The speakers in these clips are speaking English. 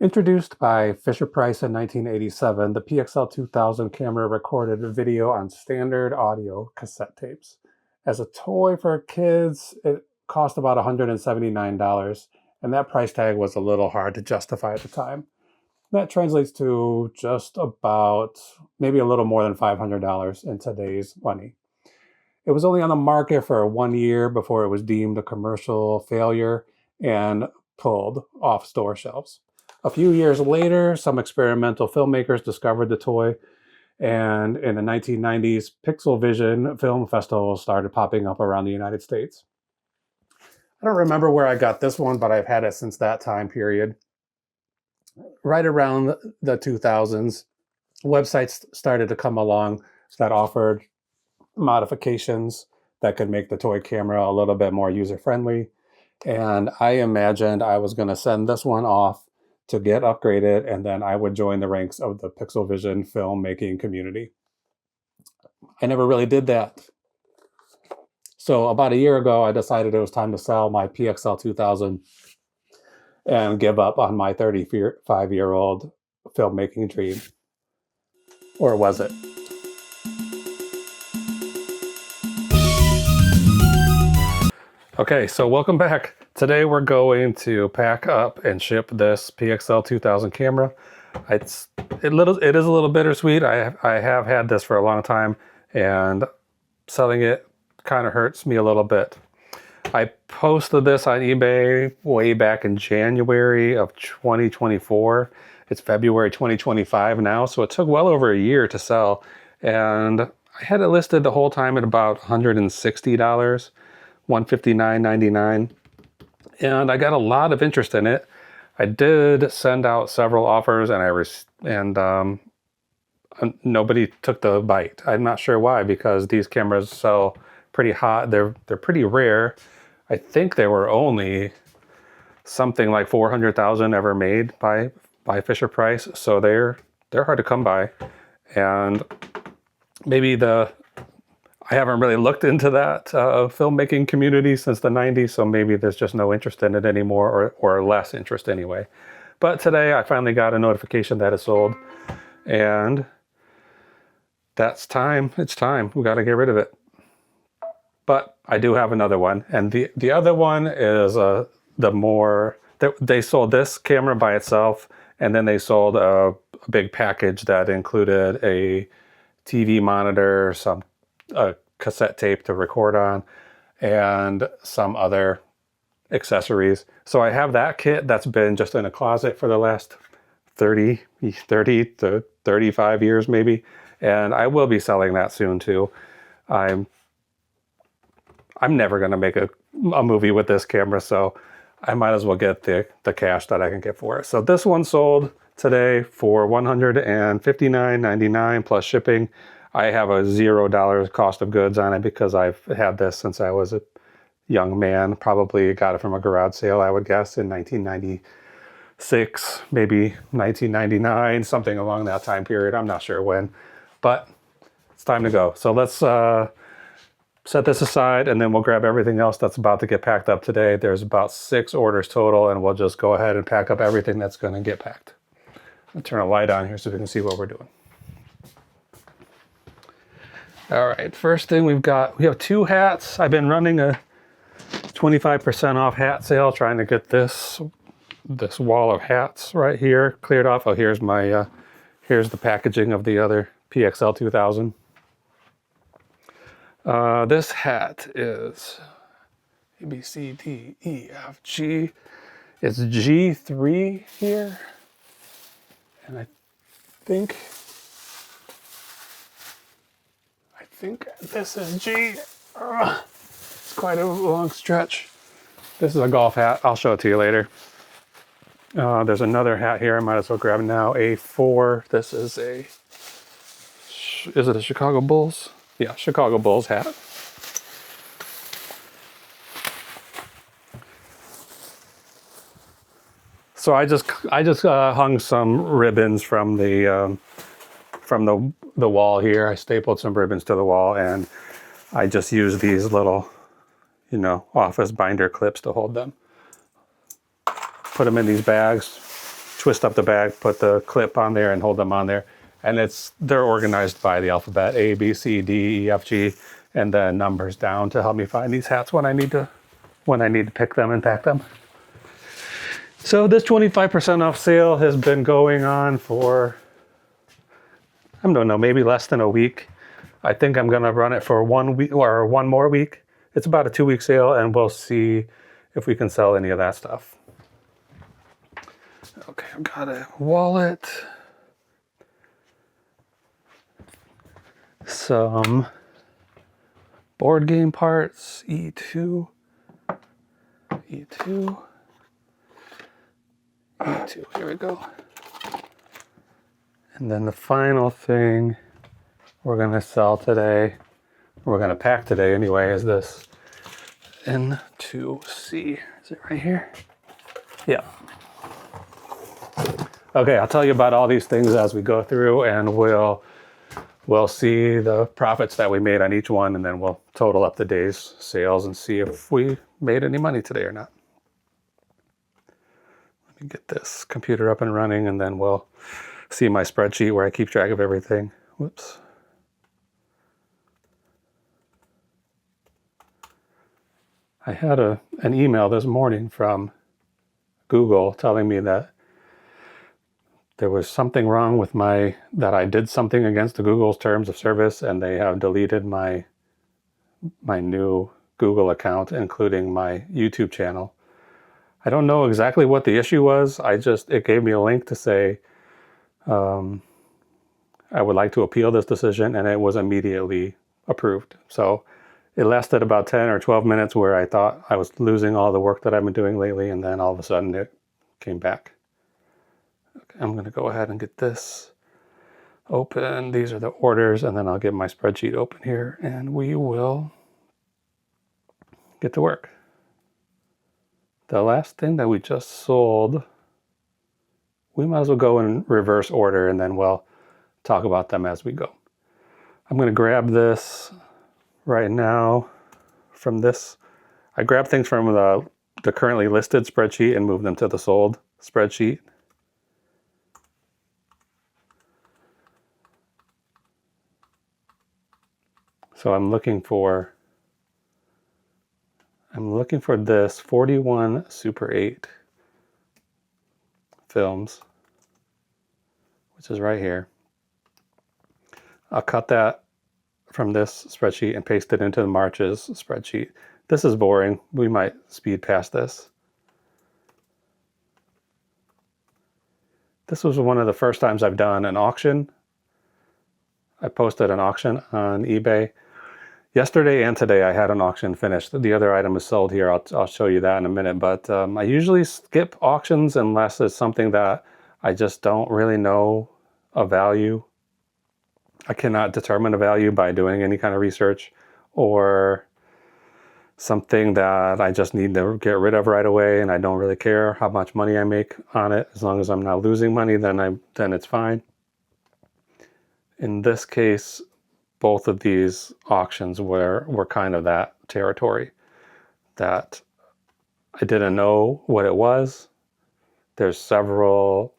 Introduced by Fisher-Price in 1987, the PXL2000 camera recorded video on standard audio cassette tapes. As a toy for kids, it cost about $179, and that price tag was a little hard to justify at the time. That translates to just about maybe a little more than $500 in today's money. It was only on the market for 1 year before it was deemed a commercial failure and pulled off store shelves. A few years later, some experimental filmmakers discovered the toy, and in the 1990s, Pixel Vision film festivals started popping up around the United States. I don't remember where I got this one, but I've had it since that time period. Right around the 2000s, websites started to come along that offered modifications that could make the toy camera a little bit more user-friendly. And I imagined I was going to send this one off to get upgraded, and then I would join the ranks of the Pixel Vision filmmaking community. I never really did that. So about a year ago, I decided it was time to sell my PXL2000 and give up on my 35-year-old filmmaking dream. Or was it? Okay, so welcome back. Today we're going to pack up and ship this PXL2000 camera. It is a little bittersweet. I have had this for a long time, and selling it kind of hurts me a little bit. I posted this on eBay way back in January of 2024. It's February 2025 now, so it took well over a year to sell, and I had it listed the whole time at about $160. $159.99, and I got a lot of interest in it. I did send out several offers, and nobody took the bite. I'm not sure why, because these cameras sell pretty hot. They're pretty rare. I think there were only something like 400,000 ever made by Fisher-Price, so they're hard to come by. And maybe I haven't really looked into that filmmaking community since the 90s, so maybe there's just no interest in it anymore, or less interest anyway. But today I finally got a notification that it sold, and that's time. It's time. We got to get rid of it. But I do have another one, and the other one is they sold this camera by itself, and then they sold a big package that included a TV monitor, a cassette tape to record on, and some other accessories. So I have that kit that's been just in a closet for the last 30 to 35 years maybe, and I will be selling that soon too. I'm never going to make a movie with this camera, so I might as well get the cash that I can get for it. So this one sold today for $159.99 plus shipping. I have a $0 cost of goods on it because I've had this since I was a young man. Probably got it from a garage sale, I would guess, in 1996, maybe 1999, something along that time period. I'm not sure when, but it's time to go. So let's set this aside, and then we'll grab everything else that's about to get packed up today. There's about 6 orders total, and we'll just go ahead and pack up everything that's going to get packed. I'll turn a light on here so we can see what we're doing. All right, first thing we have 2 hats. I've been running a 25% off hat sale, trying to get this wall of hats right here cleared off. Oh, here's here's the packaging of the other PXL2000. This hat is A, B, C, D, E, F, G. It's G3 here, and I think this is G. It's quite a long stretch. This is a golf hat. I'll show it to you later. There's another hat here. I might as well grab it now. A4. This is is it a Chicago Bulls? Yeah, Chicago Bulls hat. So I just hung some ribbons from the wall here. I stapled some ribbons to the wall, and I just used these little, office binder clips to hold them. Put them in these bags, twist up the bag, put the clip on there, and hold them on there. And they're organized by the alphabet: A, B, C, D, E, F, G, and then numbers down to help me find these hats when I need to pick them and pack them. So this 25% off sale has been going on for, I don't know, maybe less than a week. I think I'm gonna run it for 1 week or one more week. It's about a 2-week sale, and we'll see if we can sell any of that stuff. Okay, I've got a wallet, some board game parts, E2, here we go. And then the final thing we're gonna sell today, we're gonna pack today anyway, is this N2C. Is it right here? Yeah. Okay, I'll tell you about all these things as we go through, and we'll see the profits that we made on each one, and then we'll total up the day's sales and see if we made any money today or not. Let me get this computer up and running, and then we'll see my spreadsheet where I keep track of everything. Whoops. I had an email this morning from Google telling me that there was something wrong with that I did something against the Google's terms of service, and they have deleted my new Google account, including my YouTube channel. I don't know exactly what the issue was. It gave me a link to say, I would like to appeal this decision, and it was immediately approved. So it lasted about 10 or 12 minutes where I thought I was losing all the work that I've been doing lately, and then all of a sudden it came back. Okay, I'm going to go ahead and get this open. These are the orders, and then I'll get my spreadsheet open here, and we will get to work. The last thing that we just sold, we might as well go in reverse order, and then we'll talk about them as we go. I'm going to grab this right now from this. I grab things from the currently listed spreadsheet and move them to the sold spreadsheet. So I'm looking for this 41 Super 8 films, which is right here. I'll cut that from this spreadsheet and paste it into the Marches spreadsheet. This is boring. We might speed past this. This was one of the first times I've done an auction. I posted an auction on eBay. Yesterday and today I had an auction finished. The other item is sold here. I'll show you that in a minute. But I usually skip auctions unless it's something that I just don't really know a value. I cannot determine a value by doing any kind of research, or something that I just need to get rid of right away, and I don't really care how much money I make on it. As long as I'm not losing money, then it's fine. In this case, both of these auctions were kind of that territory, that I didn't know what it was. There are several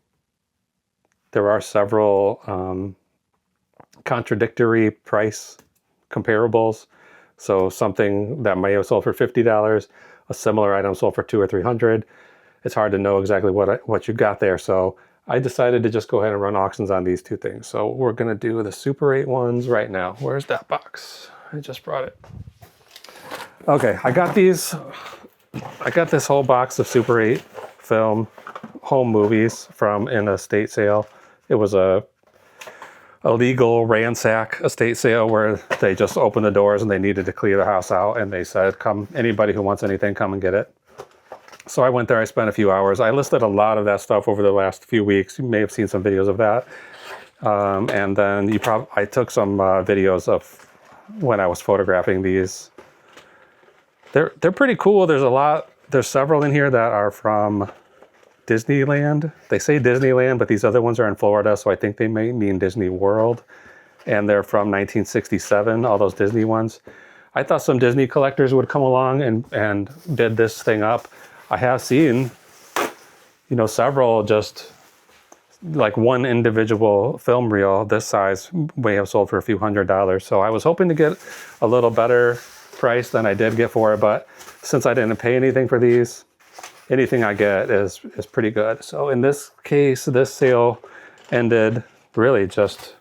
contradictory price comparables. So something that may have sold for $50, a similar item sold for $200 or $300. It's hard to know exactly what you got there. So I decided to just go ahead and run auctions on these two things. So we're going to do the Super 8 ones right now. Where's that box? I just brought it. Okay, I got this whole box of Super 8 film home movies from an estate sale. It was a legal ransack estate sale where they just opened the doors and they needed to clear the house out, and they said, come, anybody who wants anything, come and get it. So I went there, I spent a few hours. I listed a lot of that stuff over the last few weeks. You may have seen some videos of that. And then I took some videos of when I was photographing these. They're pretty cool. There's several in here that are from Disneyland. They say Disneyland, but these other ones are in Florida, so I think they may mean Disney World. And they're from 1967, all those Disney ones. I thought some Disney collectors would come along and did this thing up. I have seen, several just like one individual film reel this size may have sold for a few $100s. So I was hoping to get a little better price than I did get for it, but since I didn't pay anything for these, anything I get is pretty good. So in this case, this sale ended really just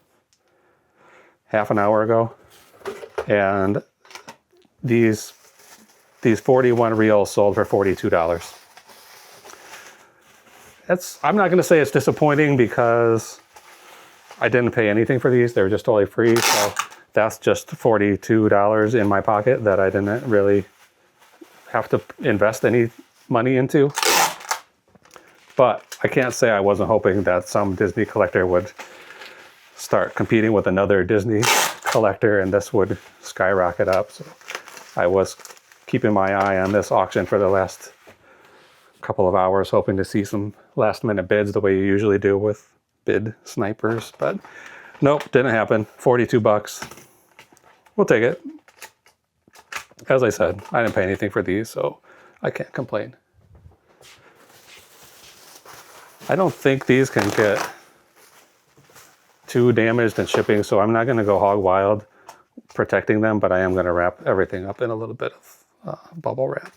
half an hour ago, and these 41 reels sold for $42. I'm not going to say it's disappointing because I didn't pay anything for these. They were just totally free. So that's just $42 in my pocket that I didn't really have to invest any money into. But I can't say I wasn't hoping that some Disney collector would start competing with another Disney collector and this would skyrocket up. So I was keeping my eye on this auction for the last couple of hours, hoping to see some last minute bids the way you usually do with bid snipers, but nope, didn't happen. 42 bucks. We'll take it. As I said, I didn't pay anything for these, so I can't complain. I don't think these can get too damaged in shipping, so I'm not going to go hog wild protecting them, but I am going to wrap everything up in a little bit of bubble wrap.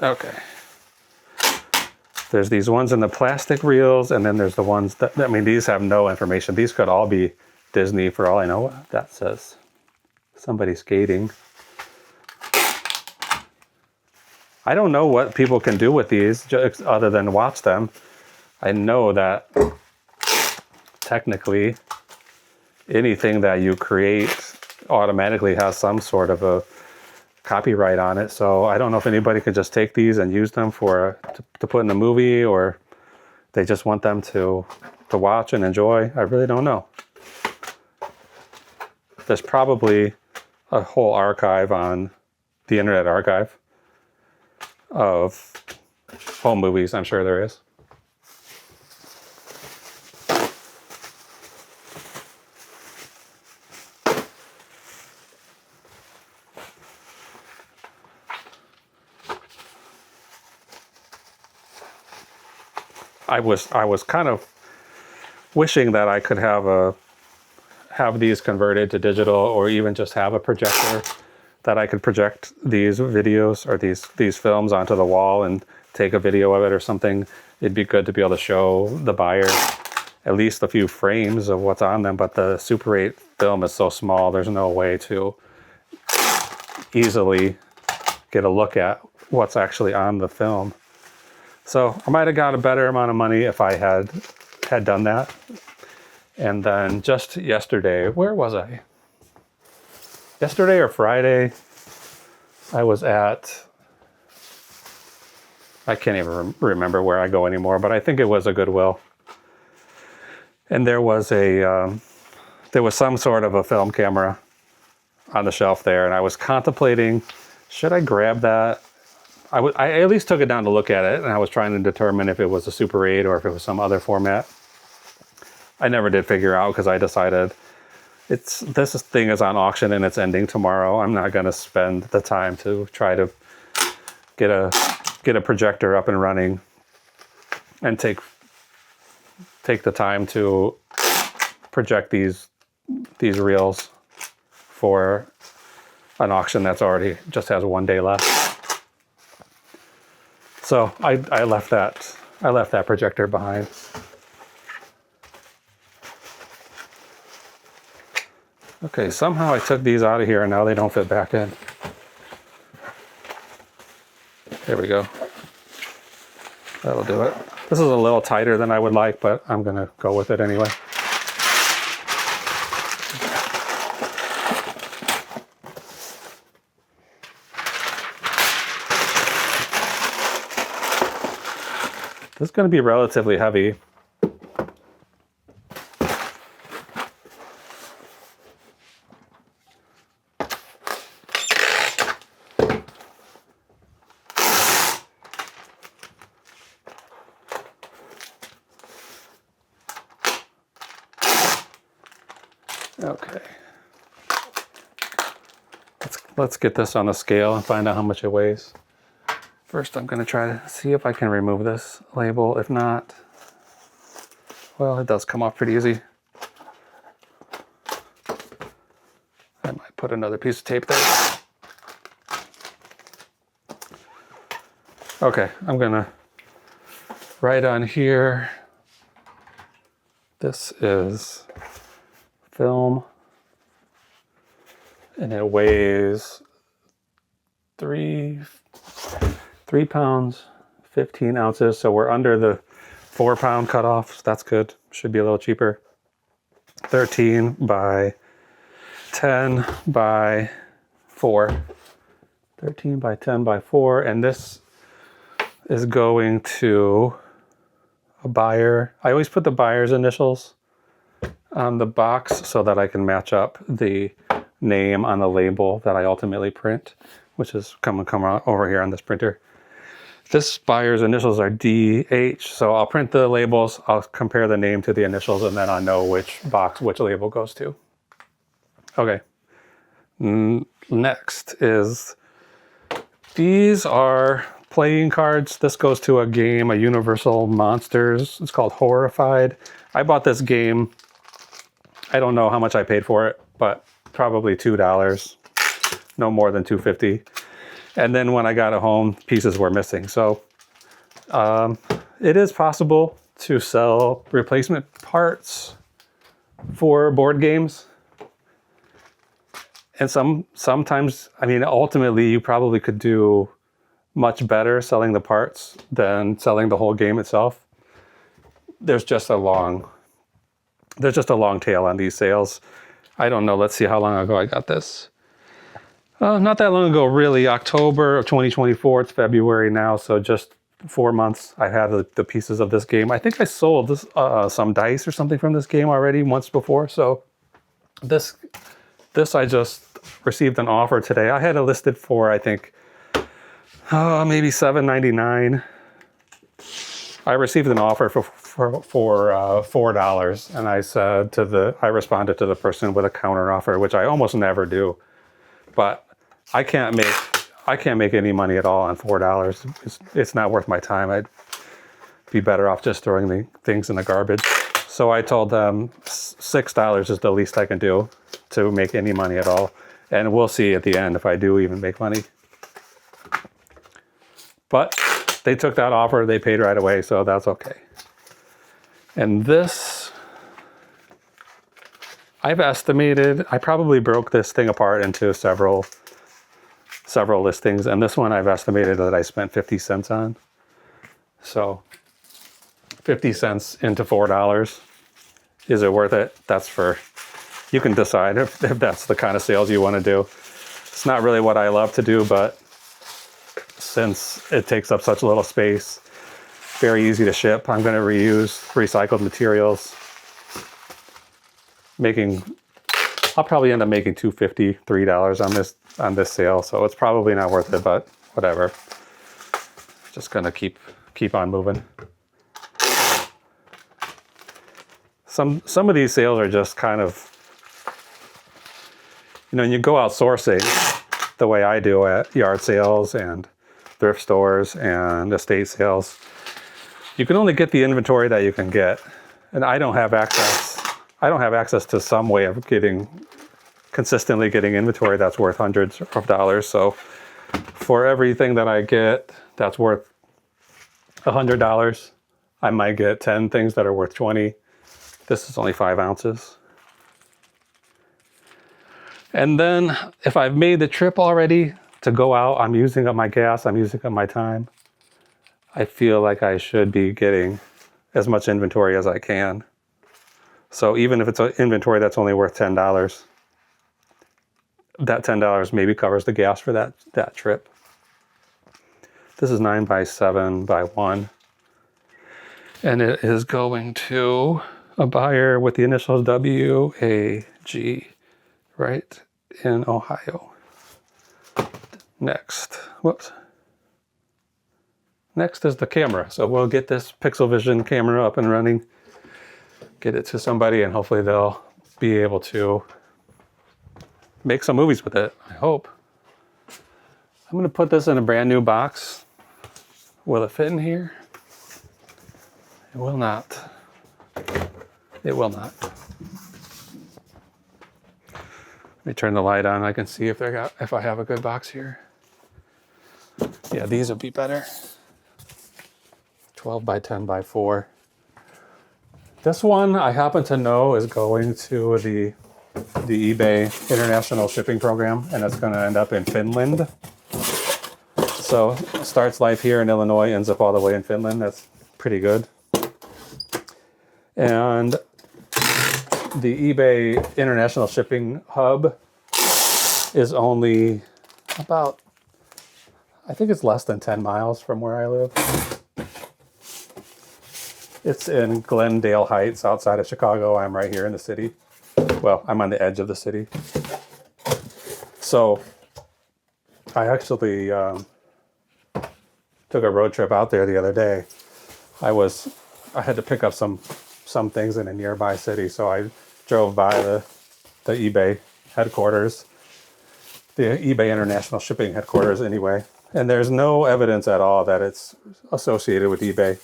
Okay. There's these ones in the plastic reels, and then there's the ones that, I mean, these have no information. These could all be Disney for all I know. That says somebody skating. I don't know what people can do with these just other than watch them. I know that technically anything that you create automatically has some sort of a copyright on it. So I don't know if anybody could just take these and use them to put in a movie, or they just want them to watch and enjoy. I really don't know. There's probably a whole archive on the Internet Archive of home movies. I'm sure there is. I was kind of wishing that I could have these converted to digital, or even just have a projector that I could project these videos or these films onto the wall and take a video of it or something. It'd be good to be able to show the buyer at least a few frames of what's on them, but the Super 8 film is so small, there's no way to easily get a look at what's actually on the film. So I might have got a better amount of money if I had done that. And then just yesterday, where was I? Yesterday or Friday, I was at, I can't even remember where I go anymore, but I think it was a Goodwill. And there was some sort of a film camera on the shelf there, and I was contemplating, should I grab that? I at least took it down to look at it, and I was trying to determine if it was a Super 8 or if it was some other format. I never did figure out because I decided this thing is on auction and it's ending tomorrow. I'm not going to spend the time to try to get a projector up and running and take the time to project these reels for an auction that's already just has one day left. So I left that projector behind. Okay, somehow I took these out of here and now they don't fit back in. There we go. That'll do it. This is a little tighter than I would like, but I'm gonna go with it anyway. This is going to be relatively heavy. Okay. let's get this on the scale and find out how much it weighs. First, I'm going to try to see if I can remove this label. If not, well, it does come off pretty easy. I might put another piece of tape there. Okay, I'm going to write on here. This is film, and it weighs 3 pounds, 15 ounces. So we're under the 4-pound cutoff. So that's good. Should be a little cheaper. 13 by 10 by 4. 13 by 10 by 4. And this is going to a buyer. I always put the buyer's initials on the box so that I can match up the name on the label that I ultimately print, which is come over here on this printer. This buyer's initials are DH, so I'll print the labels, I'll compare the name to the initials, and then I'll know which box which label goes to. Okay. Next is, these are playing cards. This goes to a game, a Universal Monsters. It's called Horrified. I bought this game. I don't know how much I paid for it, but probably $2, no more than $2.50. And then when I got it home, pieces were missing. So it is possible to sell replacement parts for board games. And sometimes, I mean, ultimately you probably could do much better selling the parts than selling the whole game itself. There's just a long tail on these sales. I don't know. Let's see how long ago I got this. Not that long ago, really. October of 2024. It's February now, so just 4 months. I have the pieces of this game. I think I sold this some dice or something from this game already once before. So this I just received an offer today. I had it listed for, I think, maybe $7.99. I received an offer for $4, and I responded to the person with a counter offer, which I almost never do. But I can't make any money at all on $4. It's not worth my time. I'd be better off just throwing the things in the garbage. So I told them $6 is the least I can do to make any money at all. And we'll see at the end if I do even make money. But they took that offer, they paid right away, so that's okay. And this, I've estimated, I probably broke this thing apart into several listings, and this one I've estimated that I spent 50 cents on. So 50 cents into $4. Is it worth it? You can decide if that's the kind of sales you want to do. It's not really what I love to do, but since it takes up such little space, very easy to ship, I'm going to reuse recycled materials. I'll probably end up making $2.50, $3 on this sale, so it's probably not worth it, but whatever. Just gonna keep on moving. Some of these sales are just kind of, when you go out sourcing the way I do at yard sales and thrift stores and estate sales, you can only get the inventory that you can get, and I don't have access to some way of consistently getting inventory that's worth hundreds of dollars. So for everything that I get that's worth $100, I might get 10 things that are worth 20. This is only 5 ounces. And then if I've made the trip already to go out, I'm using up my gas, I'm using up my time, I feel like I should be getting as much inventory as I can. So even if it's an inventory that's only worth $10, that $10 maybe covers the gas for that trip. This is 9 by 7 by 1. And it is going to a buyer with the initials WAG, right in Ohio. Next is the camera. So we'll get this Pixel Vision camera up and running, get it to somebody, and hopefully they'll be able to make some movies with it, I hope. I'm going to put this in a brand new box. Will it fit in here? It will not. It will not. Let me turn the light on. I can see if I have a good box here. Yeah, these would be better. 12 by 10 by 4. This one I happen to know is going to the eBay International Shipping Program, and it's going to end up in Finland. So starts life here in Illinois, ends up all the way in Finland. That's pretty good. And the eBay International Shipping Hub is only about, I think it's less than 10 miles from where I live. It's in Glendale Heights outside of Chicago. I'm right here in the city. Well, I'm on the edge of the city. So I actually took a road trip out there the other day. I had to pick up some things in a nearby city, so I drove by the eBay headquarters, the eBay International Shipping headquarters anyway, and there's no evidence at all that it's associated with eBay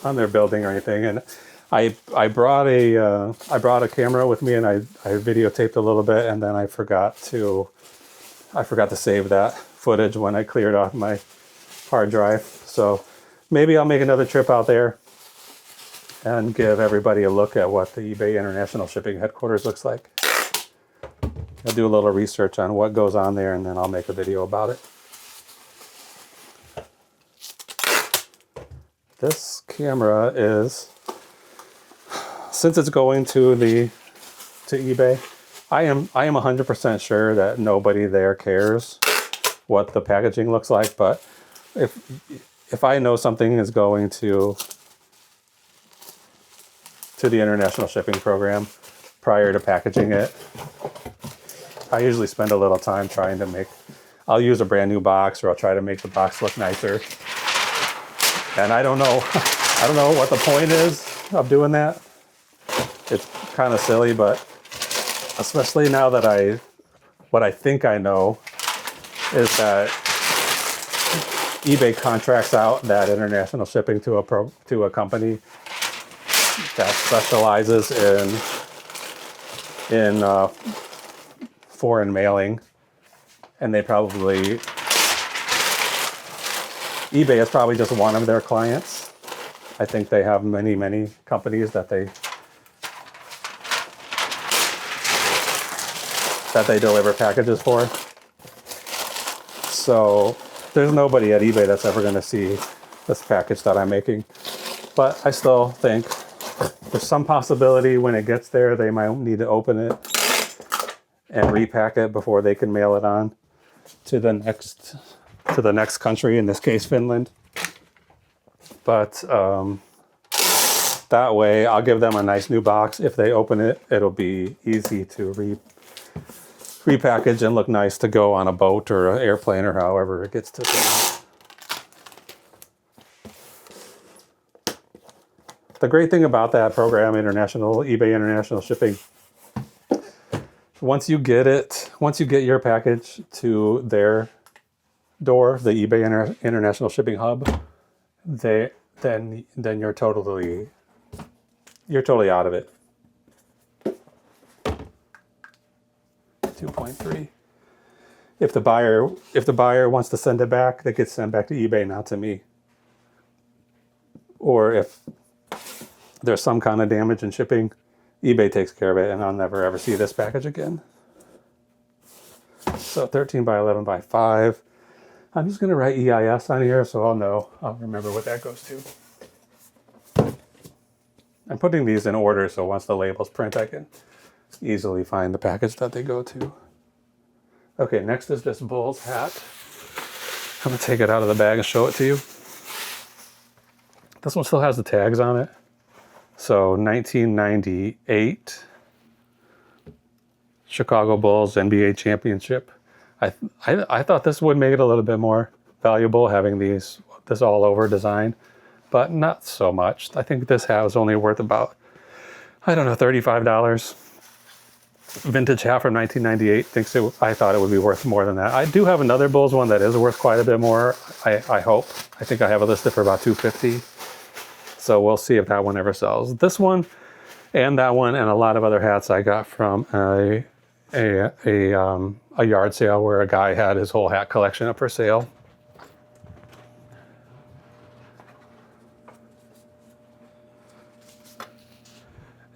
on their building or anything. And I brought a camera with me, and I videotaped a little bit, and then I forgot to save that footage when I cleared off my hard drive. So maybe I'll make another trip out there and give everybody a look at what the eBay International Shipping headquarters looks like. I'll do a little research on what goes on there, and then I'll make a video about it. This camera is, since it's going to eBay, I am 100% sure that nobody there cares what the packaging looks like. But if I know something is going to the International Shipping Program prior to packaging it, I usually spend a little time trying to I'll use a brand new box, or I'll try to make the box look nicer. And I don't know what the point is of doing that. It's kind of silly, but especially now that what I think I know is that eBay contracts out that international shipping to a company that specializes in foreign mailing, and eBay is probably just one of their clients. I think they have many companies that they deliver packages for. So there's nobody at eBay that's ever going to see this package that I'm making. But I still think there's some possibility when it gets there, they might need to open it and repack it before they can mail it on to the next country, in this case, Finland. But that way, I'll give them a nice new box. If they open it, it'll be easy to repackage and look nice to go on a boat or an airplane or however it gets to them. The great thing about that program, eBay International Shipping, once you get your package to their door, the eBay International Shipping Hub, then you're totally out of it. 2.3. If the buyer wants to send it back, it gets sent back to eBay, not to me. Or if there's some kind of damage in shipping, eBay takes care of it, and I'll never ever see this package again. So 13 by 11 by 5. I'm just going to write EIS on here so I'll remember what that goes to. I'm putting these in order so once the labels print, I can easily find the package that they go to. Okay, next is this Bulls hat. I'm going to take it out of the bag and show it to you. This one still has the tags on it. So 1998 Chicago Bulls NBA championship. I thought this would make it a little bit more valuable, having this all over design, but not so much. I think this hat was only worth about, I don't know, $35. vintage hat from 1998. I thought it would be worth more than that. I do have another Bulls one that is worth quite a bit more. I hope. I think I have it listed for about $250. So we'll see if that one ever sells. This one and that one and a lot of other hats I got from a yard sale where a guy had his whole hat collection up for sale.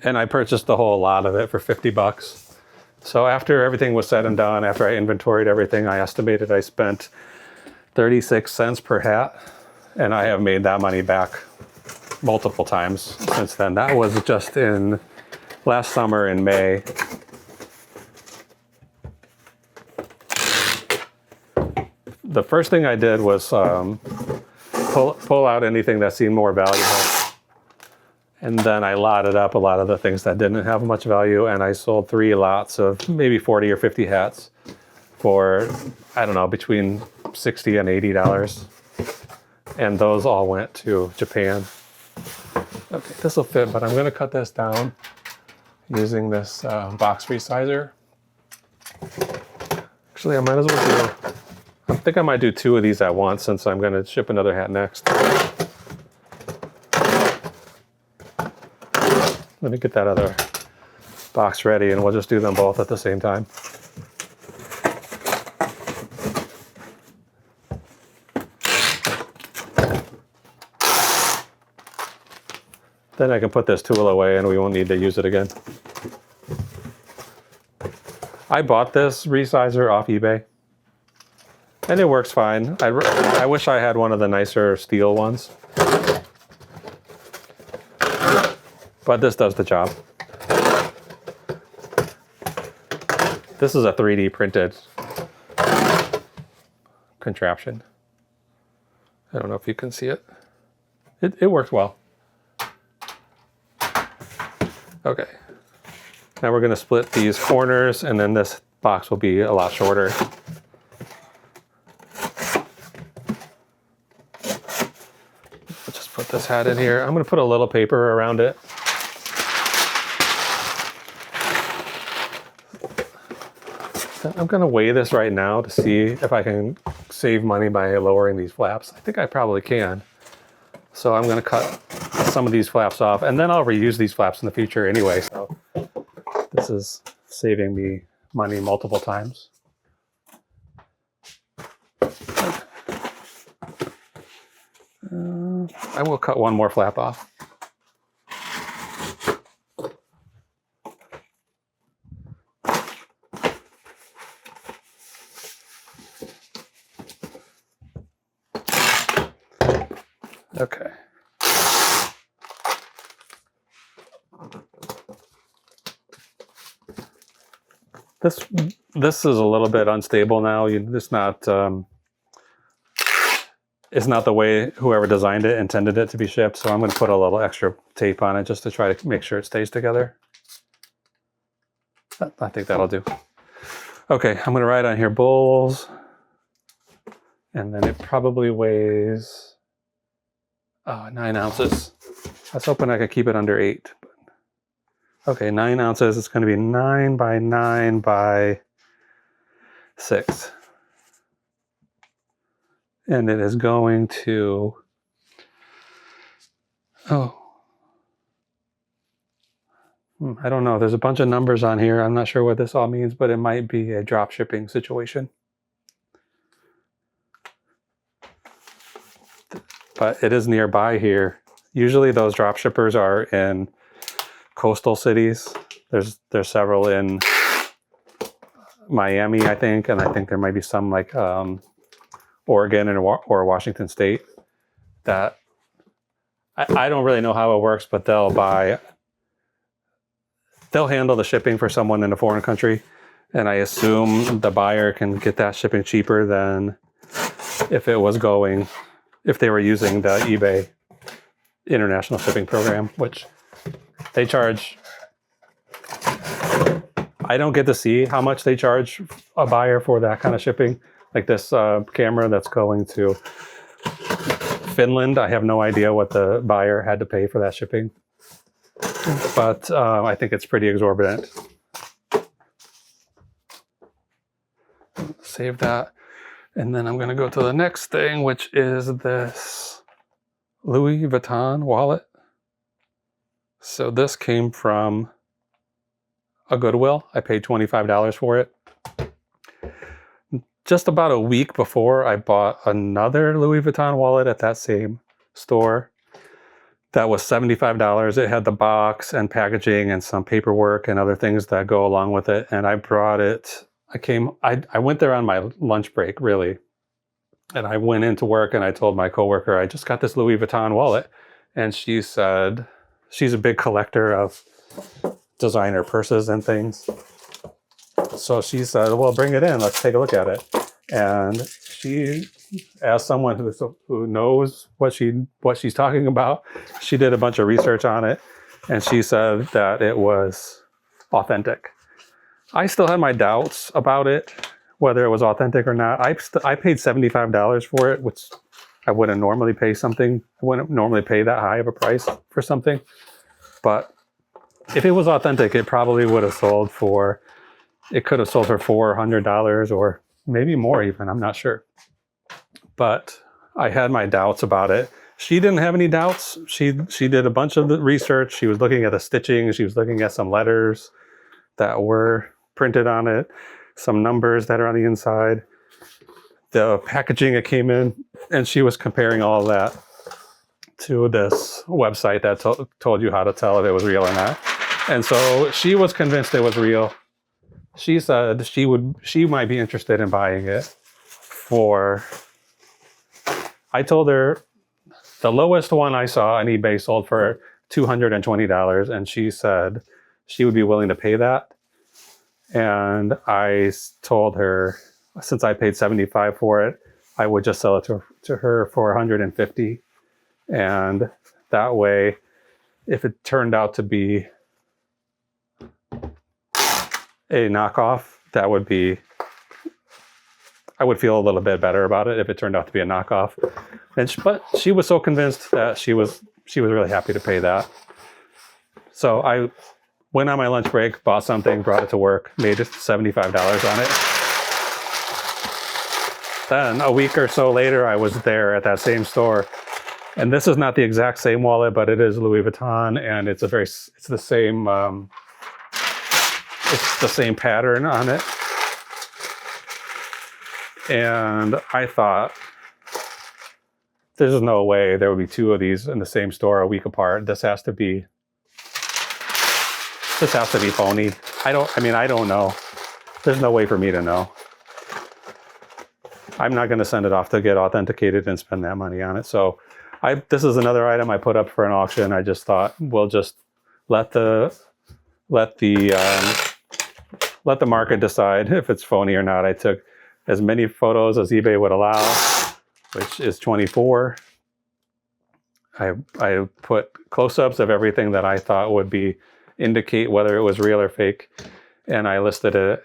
And I purchased the whole lot of it for $50. So after everything was said and done, after I inventoried everything, I estimated I spent 36 cents per hat. And I have made that money back multiple times since then. That was just in last summer in May. The first thing I did was pull out anything that seemed more valuable. And then I lotted up a lot of the things that didn't have much value, and I sold 3 lots of maybe 40 or 50 hats for, I don't know, between $60 and $80. And those all went to Japan. Okay, this will fit, but I'm going to cut this down using this box resizer. Actually, I might as well do, I think I might do 2 of these at once since I'm going to ship another hat next. Let me get that other box ready and we'll just do them both at the same time. Then I can put this tool away and we won't need to use it again. I bought this resizer off eBay and it works fine. I wish I had one of the nicer steel ones. But this does the job. This is a 3D printed contraption. I don't know if you can see it. It works well. Okay. Now we're going to split these corners and then this box will be a lot shorter. I'll just put this hat in here. I'm going to put a little paper around it. I'm going to weigh this right now to see if I can save money by lowering these flaps. I think I probably can. So I'm going to cut some of these flaps off and then I'll reuse these flaps in the future anyway. So this is saving me money multiple times. I will cut one more flap off. Okay. This is a little bit unstable now. It's not the way whoever designed it intended it to be shipped. So I'm going to put a little extra tape on it just to try to make sure it stays together. I think that'll do. Okay, I'm going to write on here Bulls, and then it probably weighs 9 ounces. I was hoping I could keep it under 8. Okay, 9 ounces. It's going to be 9 by 9 by 6. And it is going to, I don't know. There's a bunch of numbers on here. I'm not sure what this all means, but it might be a drop shipping situation. But it is nearby here. Usually those drop shippers are in coastal cities. There's several in Miami, I think, and I think there might be some like Oregon or Washington State that I don't really know how it works, but they'll handle the shipping for someone in a foreign country, and I assume the buyer can get that shipping cheaper than if they were using the eBay international shipping program, which they charge. I don't get to see how much they charge a buyer for that kind of shipping. Like this camera that's going to Finland, I have no idea what the buyer had to pay for that shipping. But I think it's pretty exorbitant. save that. And then I'm going to go to the next thing, which is this Louis Vuitton wallet. So this came from a Goodwill. I paid $25 for it. Just about a week before, I bought another Louis Vuitton wallet at that same store. That was $75. It had the box and packaging and some paperwork and other things that go along with it. And I brought it. I went there on my lunch break, really. And I went into work and I told my coworker, I just got this Louis Vuitton wallet. And she said, she's a big collector of designer purses and things. So she said, well, bring it in. Let's take a look at it. And she, as someone who knows what she's talking about, she did a bunch of research on it. And she said that it was authentic. I still had my doubts about it, whether it was authentic or not. I paid $75 for it, which I wouldn't normally pay something. I wouldn't normally pay that high of a price for something. But if it was authentic, it probably would have sold for, it could have sold for $400 or maybe more even, I'm not sure. But I had my doubts about it. She didn't have any doubts. She did a bunch of the research. She was looking at the stitching. She was looking at some letters that were printed on it, some numbers that are on the inside, the packaging it came in, and she was comparing all of that to this website that told you how to tell if it was real or not. And so she was convinced it was real. She said she might be interested in buying it for, I told her the lowest one I saw on eBay sold for $220, and she said she would be willing to pay that. And I told her, since I paid $75 for it, I would just sell it to her for $150. And that way, if it turned out to be a knockoff, that would be, I would feel a little bit better about it if it turned out to be a knockoff. But she was so convinced that she was really happy to pay that. So I went on my lunch break, bought something, brought it to work, made it $75 on it. Then a week or so later, I was there at that same store. And this is not the exact same wallet, but it is Louis Vuitton, and it's the same pattern on it. And I thought, there's no way there would be two of these in the same store a week apart. This has to be phony. I don't know. There's no way for me to know. I'm not going to send it off to get authenticated and spend that money on it. So this is another item I put up for an auction. I just thought we'll just let the market decide if it's phony or not. I took as many photos as eBay would allow, which is 24. I put close-ups of everything that I thought would indicate whether it was real or fake, and I listed it.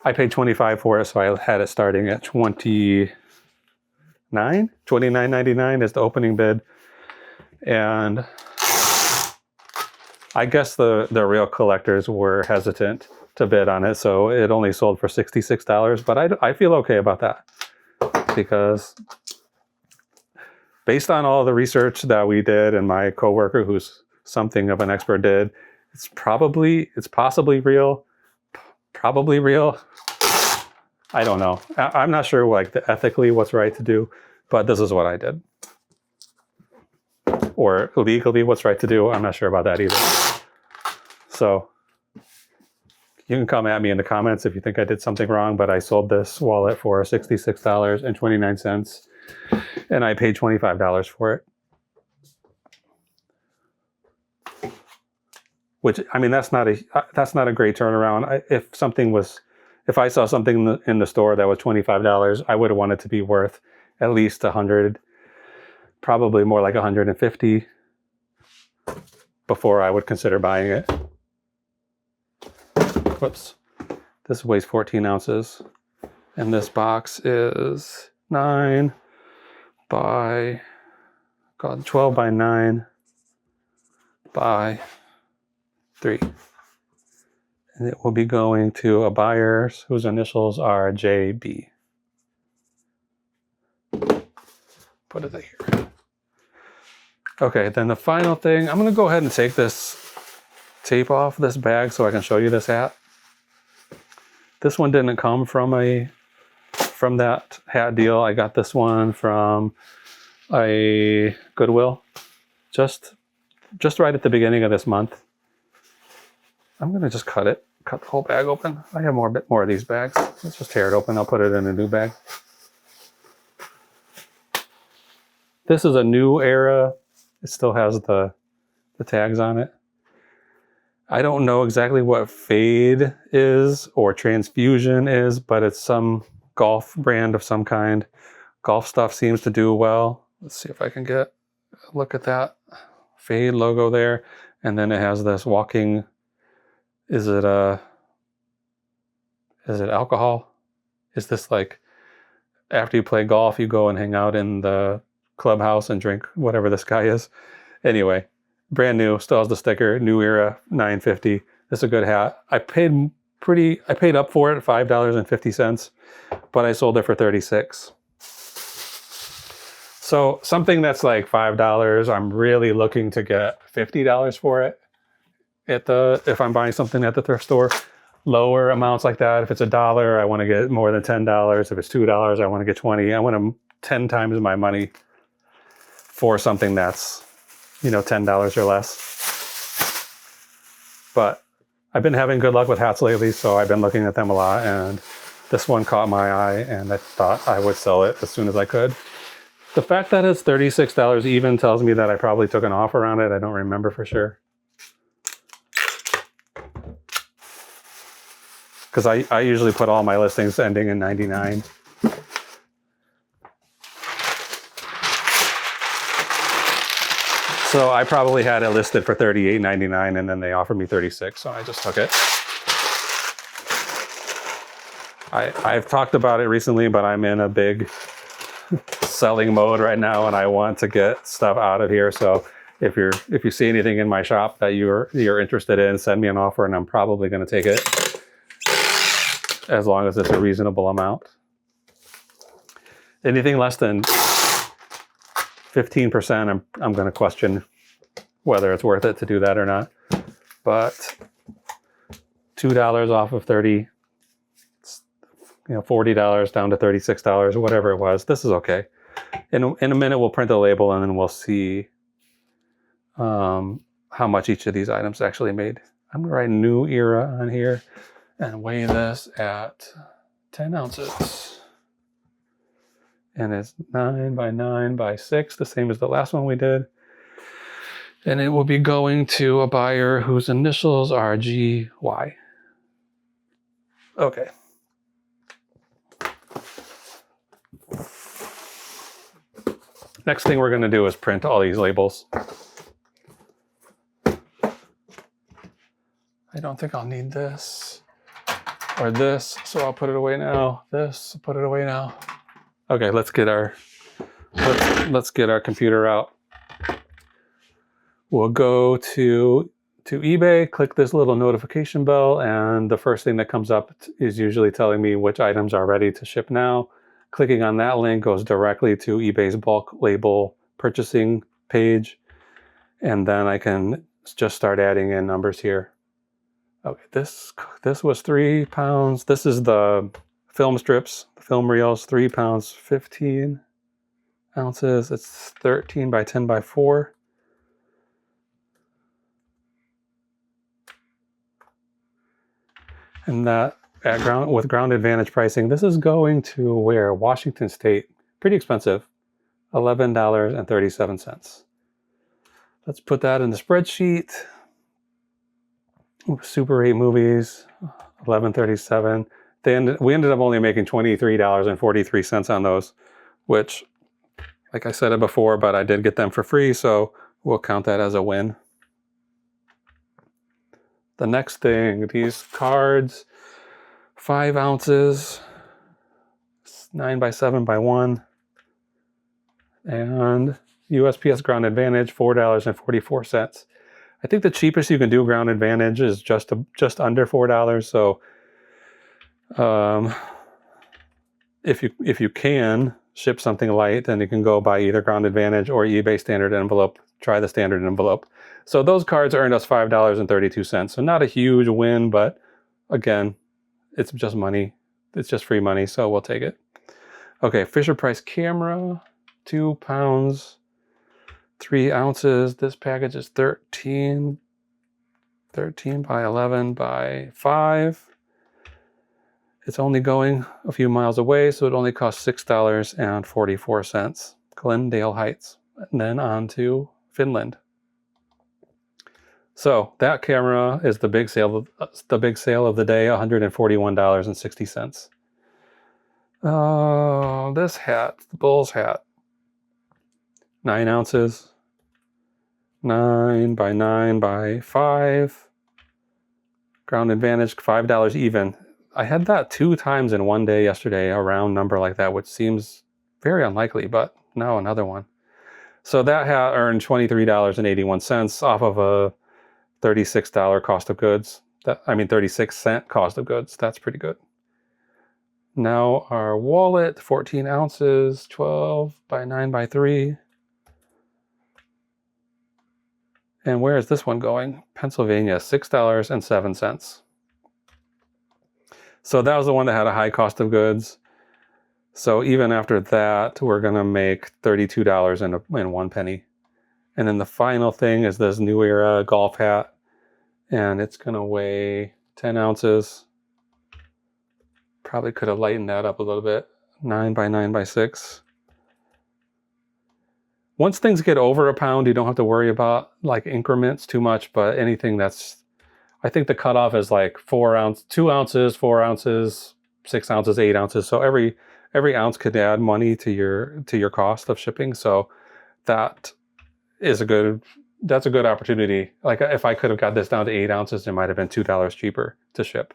I paid $25 for it, so I had it starting at $29.99 is the opening bid, and I guess the real collectors were hesitant to bid on it, so it only sold for $66. But I feel okay about that, because based on all the research that we did and my coworker, who's something of an expert, did, it's possibly real, probably real. I don't know. I'm not sure ethically what's right to do, but this is what I did. Or legally what's right to do, I'm not sure about that either. So you can come at me in the comments if you think I did something wrong, but I sold this wallet for $66.29, and I paid $25 for it. Which, I mean, that's not a great turnaround. If I saw something in the store that was $25, I would have wanted to be worth at least $100, probably more like $150 before I would consider buying it. Whoops. This weighs 14 ounces. And this box is 12 by 9 by 3. And it will be going to a buyer whose initials are JB. Put it here. Okay, then the final thing, I'm going to go ahead and take this tape off this bag so I can show you this hat. This one didn't come from that hat deal. I got this one from a Goodwill just right at the beginning of this month. I'm going to just cut the whole bag open. I have a bit more of these bags. Let's just tear it open. I'll put it in a new bag. This is a new era. It still has the tags on it. I don't know exactly what Fade is or Transfusion is, but it's some golf brand of some kind. Golf stuff seems to do well. Let's see if I can get a look at that Fade logo there. And then it has this walking, is it alcohol? Is this like after you play golf, you go and hang out in the clubhouse and drink whatever this guy is? Anyway, brand new, still has the sticker, New Era, $9.50. This is a good hat. I paid up for it, $5.50, but I sold it for $36. So something that's like $5, I'm really looking to get $50 for it if I'm buying something at the thrift store. Lower amounts like that, if it's $1, I want to get more than $10. If it's $2, I want to get $20. I want 10 times my money for something that's, $10 or less. But I've been having good luck with hats lately, so I've been looking at them a lot, and this one caught my eye, and I thought I would sell it as soon as I could. The fact that it's $36 even tells me that I probably took an offer on it. I don't remember for sure. Because I usually put all my listings ending in 99. So I probably had it listed for $38.99, and then they offered me $36, so I just took it. I've talked about it recently, but I'm in a big selling mode right now, and I want to get stuff out of here. So if you see anything in my shop that you're interested in, send me an offer, and I'm probably going to take it, as long as it's a reasonable amount. Anything less than 15%, I'm going to question whether it's worth it to do that or not. But $2 off of 30, $40 down to $36, whatever it was. This is okay. In a minute, we'll print the label, and then we'll see how much each of these items actually made. I'm going to write New Era on here and weigh this at 10 ounces. And it's 9 by 9 by 6, the same as the last one we did. And it will be going to a buyer whose initials are GY. Okay. Next thing we're going to do is print all these labels. I don't think I'll need this or this, so I'll put it away now. This, put it away now. Okay, let's get our computer out. We'll go to eBay, click this little notification bell, and the first thing that comes up is usually telling me which items are ready to ship now. Clicking on that link goes directly to eBay's bulk label purchasing page, and then I can just start adding in numbers here. Okay, this was 3 pounds. This is the film strips, the film reels, 3 pounds, 15 ounces. It's 13 by 10 by 4. And that with Ground Advantage pricing, this is going to where? Washington State. Pretty expensive. $11.37. Let's put that in the spreadsheet. Super 8 movies, $11.37. We ended up only making $23.43 on those, which, like I said it before, but I did get them for free, so we'll count that as a win. The next thing, these cards, 5 ounces, 9 by 7 by 1, and USPS Ground Advantage, $4.44. I think the cheapest you can do ground advantage is just under $4. So if you can ship something light, then you can go buy either ground advantage or eBay standard envelope. Try the standard envelope. So those cards earned us $5.32. So not a huge win, but again, it's just money. It's just free money, so we'll take it. Okay, Fisher Price camera, 2 pounds, 3 ounces. This package is 13 by 11 by 5. It's only going a few miles away, so it only costs $6.44. Glendale Heights, and then on to Finland. So that camera is the big sale of the day, $141.60. Oh, this hat, the Bulls hat, 9 ounces, 9 by 9 by 5. Ground advantage, $5 even. I had that 2 times in one day yesterday, a round number like that, which seems very unlikely, but now another one. So that hat earned $23.81 off of a $36 cost of goods. 36-cent cost of goods. That's pretty good. Now our wallet, 14 ounces, 12 by 9 by 3. And where is this one going? Pennsylvania, $6.07. So that was the one that had a high cost of goods. So even after that, we're going to make $32 and 1 penny. And then the final thing is this New Era golf hat. And it's going to weigh 10 ounces. Probably could have lightened that up a little bit. 9 by 9 by 6. Once things get over a pound, you don't have to worry about like increments too much, but anything that's, I think the cutoff is like 2 ounces, 4 ounces, 6 ounces, 8 ounces. So every ounce could add money to your cost of shipping. So that's a good opportunity. Like if I could have got this down to 8 ounces, it might have been $2 cheaper to ship.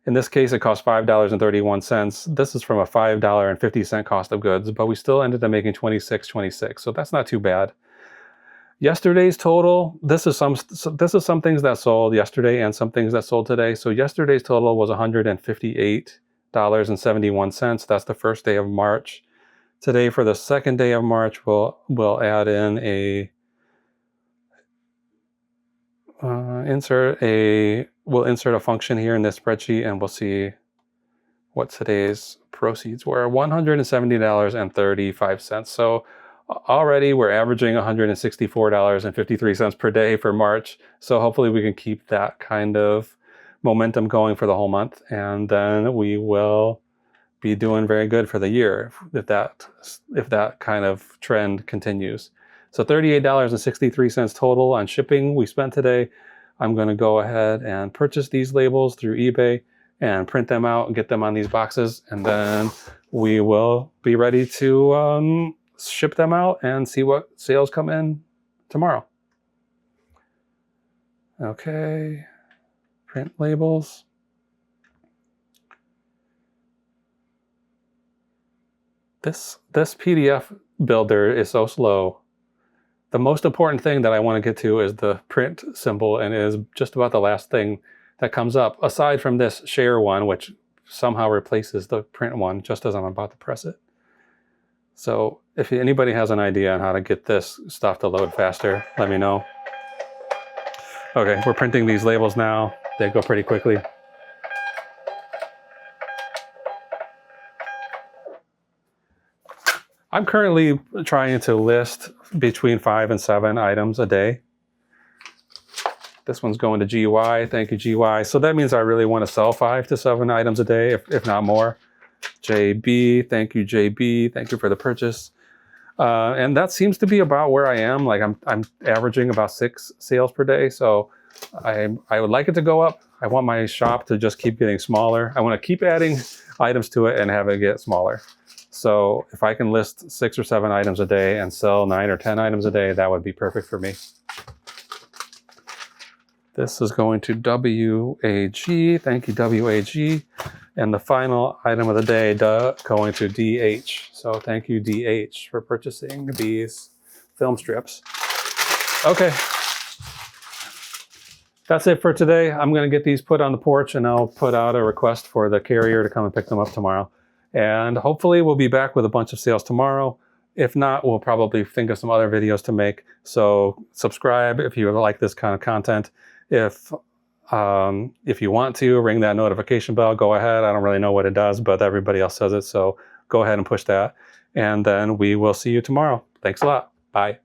In this case, it cost $5.31. This is from a $5.50 cost of goods, but we still ended up making $26.26. So that's not too bad. Yesterday's total, this is some things that sold yesterday and some things that sold today. So yesterday's total was $158.71. That's the first day of March. Today, for the second day of March, we'll add in we'll insert a function here in this spreadsheet, and we'll see what today's proceeds were. $170.35. So already we're averaging $164.53 per day for March. So hopefully we can keep that kind of momentum going for the whole month, and then we will be doing very good for the year if that kind of trend continues. So $38.63 total on shipping we spent today. I'm going to go ahead and purchase these labels through eBay and print them out and get them on these boxes, and then we will be ready to ship them out and see what sales come in tomorrow. Okay, print labels. This PDF builder is so slow. The most important thing that I want to get to is the print symbol, and it is just about the last thing that comes up, aside from this share one, which somehow replaces the print one just as I'm about to press it. So if anybody has an idea on how to get this stuff to load faster, let me know. Okay, we're printing these labels now. They go pretty quickly. I'm currently trying to list between 5 and 7 items a day. This one's going to GY. Thank you, GY. So that means I really want to sell 5 to 7 items a day, if not more. JB, thank you, JB. Thank you for the purchase. And that seems to be about where I am. Like I'm averaging about 6 sales per day. So I would like it to go up. I want my shop to just keep getting smaller. I want to keep adding items to it and have it get smaller. So if I can list 6 or 7 items a day and sell 9 or 10 items a day, that would be perfect for me. This is going to WAG. Thank you, WAG. And the final item of the day going to DH. So thank you, DH, for purchasing these film strips. Okay. that's it for today. I'm going to get these put on the porch, and I'll put out a request for the carrier to come and pick them up tomorrow. And hopefully we'll be back with a bunch of sales tomorrow. If not, we'll probably think of some other videos to make. So subscribe if you like this kind of content. If you want to ring that notification bell, go ahead. I don't really know what it does, but everybody else says it. So go ahead and push that. And then we will see you tomorrow. Thanks a lot. Bye.